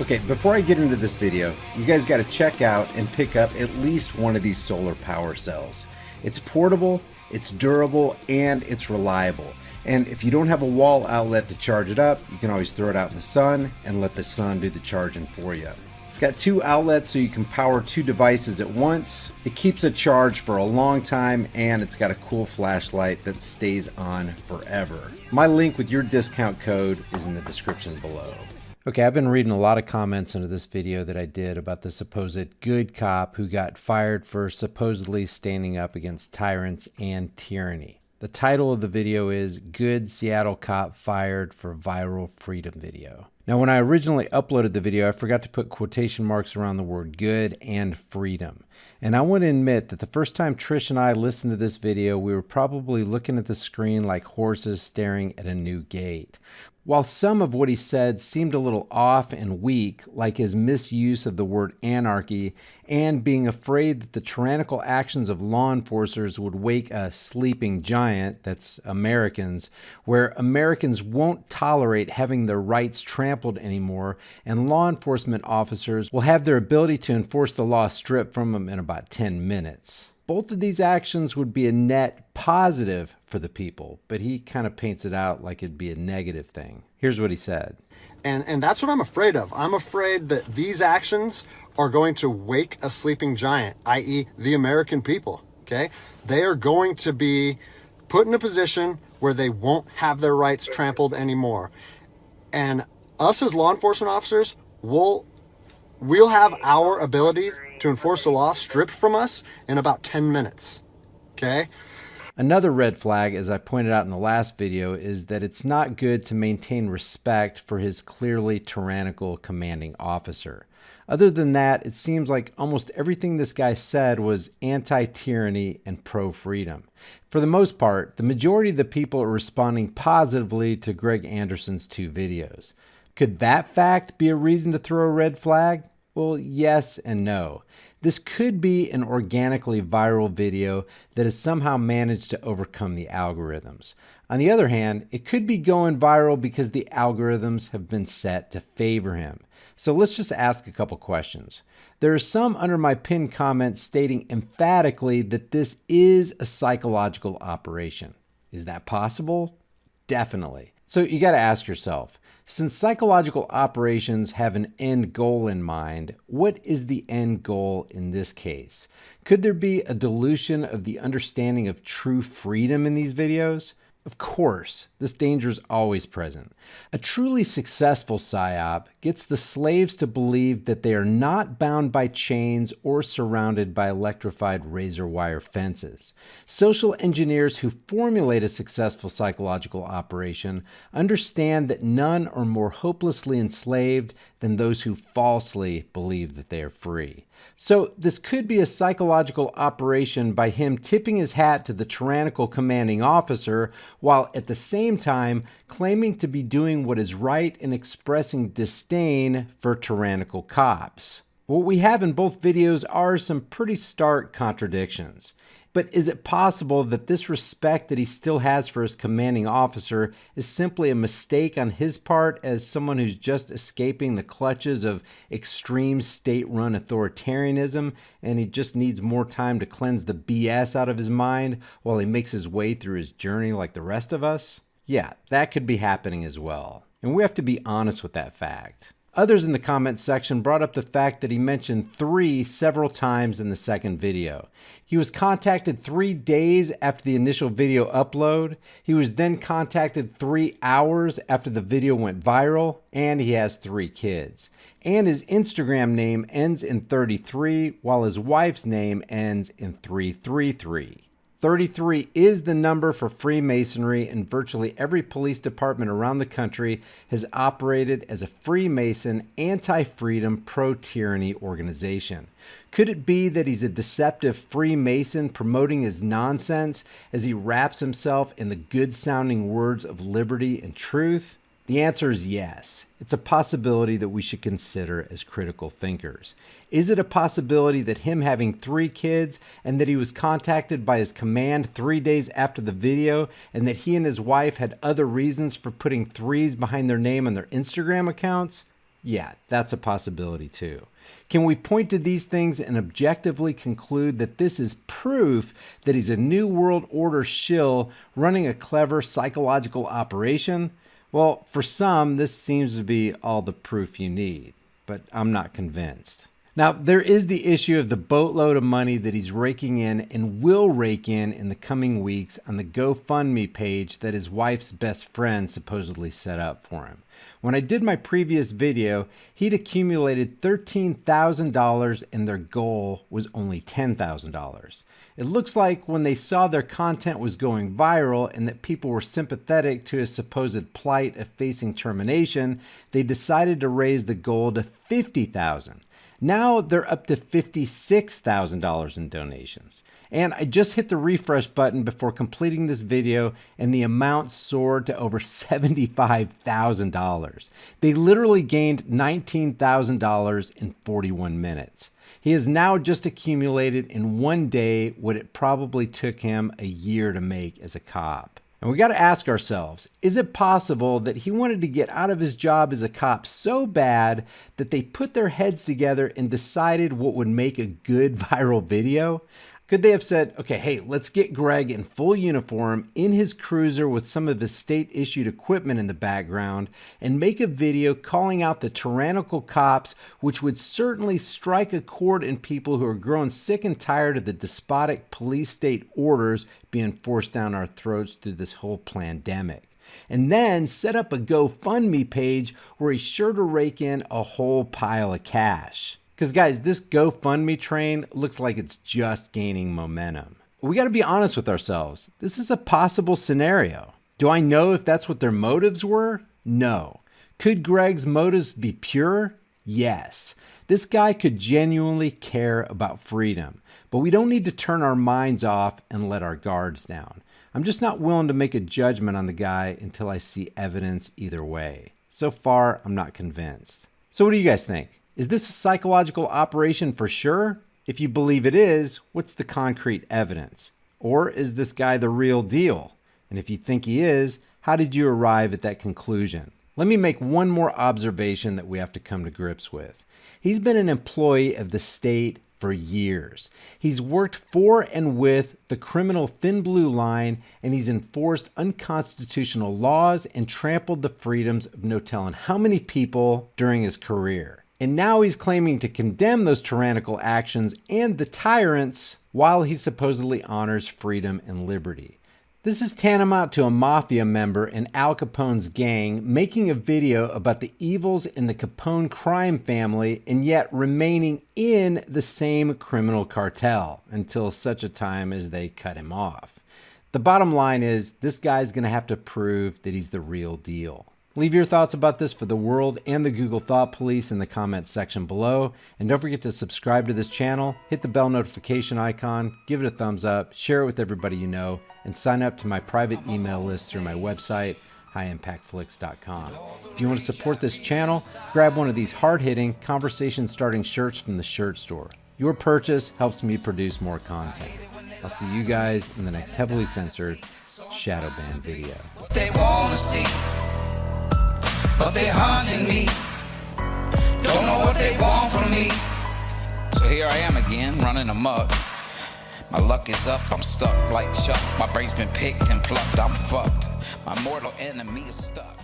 Okay, before I get into this video, you guys got to check out and pick up at least one of these solar power cells. It's portable, it's durable, and it's reliable. And if you don't have a wall outlet to charge it up, you can always throw it out in the sun and let the sun do the charging for you. It's got two outlets so you can power two devices at once. It keeps it charged for a long time, and it's got a cool flashlight that stays on forever. My link with your discount code is in the description below. Okay, I've been reading a lot of comments under this video that I did about the supposed good cop who got fired for supposedly standing up against tyrants and tyranny. The title of the video is Good Seattle Cop Fired for Viral Freedom Video. Now, when I originally uploaded the video, I forgot to put quotation marks around the word good and freedom. And I want to admit that the first time Trish and I listened to this video, we were probably looking at the screen like horses staring at a new gate. While some of what he said seemed a little off and weak, like his misuse of the word anarchy and being afraid that the tyrannical actions of law enforcers would wake a sleeping giant, that's Americans, where Americans won't tolerate having their rights trampled anymore, and law enforcement officers will have their ability to enforce the law stripped from them in about 10 minutes. Both of these actions would be a net positive for the people, but he kind of paints it out like it'd be a negative thing. Here's what he said. And that's what I'm afraid of. I'm afraid that these actions are going to wake a sleeping giant, i.e. the American people, okay? They are going to be put in a position where they won't have their rights trampled anymore. And us as law enforcement officers, we'll have our ability to enforce the law stripped from us in about 10 minutes, okay? Another red flag, as I pointed out in the last video, is that it's not good to maintain respect for his clearly tyrannical commanding officer. Other than that, it seems like almost everything this guy said was anti-tyranny and pro-freedom. For the most part, the majority of the people are responding positively to Greg Anderson's two videos. Could that fact be a reason to throw a red flag? Well, yes and no. This could be an organically viral video that has somehow managed to overcome the algorithms. On the other hand, it could be going viral because the algorithms have been set to favor him. So let's just ask a couple questions. There are some under my pinned comment stating emphatically that this is a psychological operation. Is that possible? Definitely. So you got to ask yourself, since psychological operations have an end goal in mind, what is the end goal in this case? Could there be a dilution of the understanding of true freedom in these videos? Of course, this danger is always present. A truly successful PSY-OP gets the slaves to believe that they are not bound by chains or surrounded by electrified razor wire fences. Social engineers who formulate a successful psychological operation understand that none are more hopelessly enslaved than those who falsely believe that they are free. So this could be a psychological operation by him tipping his hat to the tyrannical commanding officer while at the same time claiming to be doing what is right and expressing disdain for tyrannical cops. What we have in both videos are some pretty stark contradictions. But is it possible that this respect that he still has for his commanding officer is simply a mistake on his part as someone who's just escaping the clutches of extreme state-run authoritarianism, and he just needs more time to cleanse the BS out of his mind while he makes his way through his journey like the rest of us? Yeah, that could be happening as well. And we have to be honest with that fact. Others in the comments section brought up the fact that he mentioned 3 several times in the second video. He was contacted 3 days after the initial video upload. He was then contacted 3 hours after the video went viral, and he has 3 kids. And his Instagram name ends in 33, while his wife's name ends in 333. 33 is the number for Freemasonry, and virtually every police department around the country has operated as a Freemason, anti-freedom, pro-tyranny organization. Could it be that he's a deceptive Freemason promoting his nonsense as he wraps himself in the good-sounding words of liberty and truth? The answer is yes. It's a possibility that we should consider as critical thinkers. Is it a possibility that him having 3 kids and that he was contacted by his command 3 days after the video and that he and his wife had other reasons for putting 3s behind their name on their Instagram accounts? Yeah, that's a possibility too. Can we point to these things and objectively conclude that this is proof that he's a New World Order shill running a clever psychological operation? Well, for some, this seems to be all the proof you need, but I'm not convinced. Now, there is the issue of the boatload of money that he's raking in and will rake in the coming weeks on the GoFundMe page that his wife's best friend supposedly set up for him. When I did my previous video, he'd accumulated $13,000 and their goal was only $10,000. It looks like when they saw their content was going viral and that people were sympathetic to his supposed plight of facing termination, they decided to raise the goal to $50,000. Now they're up to $56,000 in donations. And I just hit the refresh button before completing this video and the amount soared to over $75,000. They literally gained $19,000 in 41 minutes. He has now just accumulated in one day what it probably took him a year to make as a cop. And we got to ask ourselves, is it possible that he wanted to get out of his job as a cop so bad that they put their heads together and decided what would make a good viral video? Could they have said, okay, hey, let's get Greg in full uniform in his cruiser with some of his state-issued equipment in the background and make a video calling out the tyrannical cops, which would certainly strike a chord in people who are growing sick and tired of the despotic police state orders being forced down our throats through this whole pandemic. And then set up a GoFundMe page where he's sure to rake in a whole pile of cash. Because guys, this GoFundMe train looks like it's just gaining momentum. We got to be honest with ourselves. This is a possible scenario. Do I know if that's what their motives were? No. Could Greg's motives be pure? Yes. This guy could genuinely care about freedom, but we don't need to turn our minds off and let our guards down. I'm just not willing to make a judgment on the guy until I see evidence either way. So far, I'm not convinced. So what do you guys think? Is this a psychological operation for sure? If you believe it is, what's the concrete evidence? Or is this guy the real deal? And if you think he is, how did you arrive at that conclusion? Let me make one more observation that we have to come to grips with. He's been an employee of the state for years. He's worked for and with the criminal thin blue line, and he's enforced unconstitutional laws and trampled the freedoms of no telling how many people during his career. And now he's claiming to condemn those tyrannical actions and the tyrants while he supposedly honors freedom and liberty. This is tantamount to a mafia member in Al Capone's gang making a video about the evils in the Capone crime family and yet remaining in the same criminal cartel until such a time as they cut him off. The bottom line is this guy's going to have to prove that he's the real deal. Leave your thoughts about this for the world and the Google Thought Police in the comments section below. And don't forget to subscribe to this channel, hit the bell notification icon, give it a thumbs up, share it with everybody you know, and sign up to my private email list through my website, highimpactflix.com. If you want to support this channel, grab one of these hard-hitting, conversation-starting shirts from the shirt store. Your purchase helps me produce more content. I'll see you guys in the next heavily censored shadow ban video. They wanna see, but they're hunting me. Don't know what they want from me. So here I am again, running amok. My luck is up, I'm stuck like Chuck. My brain's been picked and plucked, I'm fucked. My mortal enemy is stuck.